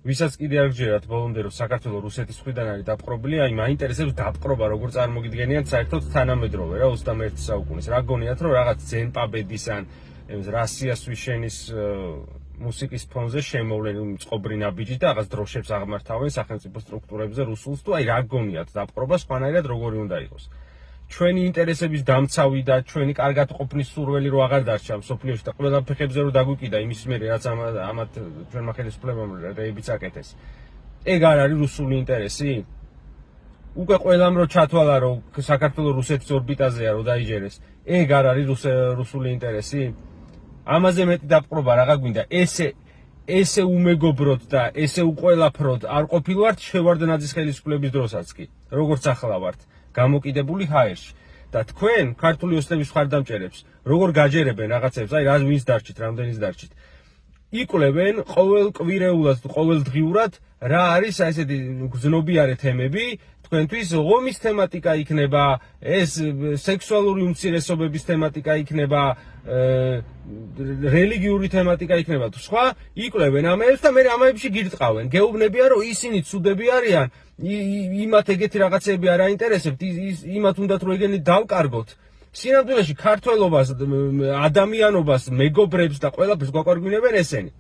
ვისაც კიდე არ გჯერათ ბოლომდე რომ საქართველოს რუსეთის მხრიდან არის დაპყრობილი, აი მაინტერესებს დაპყრობა როგორ წარმოგიდგენიათ საერთოდ თანამედროვე რა 21 საუკუნის. რა გონიათ რომ რაღაც ძენპაბედის ან რასიას ვიშენის მუსიკის ფონზე შემოვლენ წყობრინა ბიჭი და რაღაც დროშებს აღმართავენ სახელმწიფო სტრუქტურებზე რუსულს თუ აი რა გონიათ დაპყრობა სხვანაირად როგორი უნდა იყოს. ჩვენი ინტერესების დამცავი და ჩვენი კარგად ყოფნის სურველი რო აღარ დარჩა მსოფლიოში და ყველა ფეხებზე რო დაგვიკიდა იმის მერე რაც ამათ ჩვენმა ხელისუფლებამ რეებიც აკეთეს. ეგ არ არის რუსული ინტერესი? უკვე ყველამ რო ჩათვალა რომ საქართველოს რუსეთის ორბიტაზეა რო დაიჯერეს. ეგ არ არის რუსული ინტერესი? ამაზე მეტი დაპყრობა რაღა გვინდა? ესე უმეგობროდ და ესე უყველაფროდ არ ყოფილვართ შევარდნაძის ხელისუფლების დროსაც კი, როგორც ახლა ვართ. გამოკიდებული ჰაერში და თქვენ ქართული ოცნების მხარდამჭერებს როგორ გაჯერებენ რაღაცებს, აი რა ვინც დარჩით, რამდენიც დარჩით. იკვლევენ ყოველ კვირეულად, ყოველ დღიურად რა არის აი ესეთი გზნობიარე თემები, თქვენთვის ომის თემატიკა იქნება, ეს სექსუალური უმცირესობების თემატიკა იქნება, რელიგიური თემატიკა იქნება თუ სხვა, იკვლევენ ამებს და მე ამებში გირტყავენ. გეუბნებიან რომ ისინი ცუდები არიან, იმათ ეგეთი რაღაცები არ აინტერესებთ, იმათ უნდათ რომ ეგენი დავკარგოთ. სინამდვილეში ქართველობას, ადამიანობას, მეგობრებს და ყველაფერს გვაკვარგვინებენ ესენი.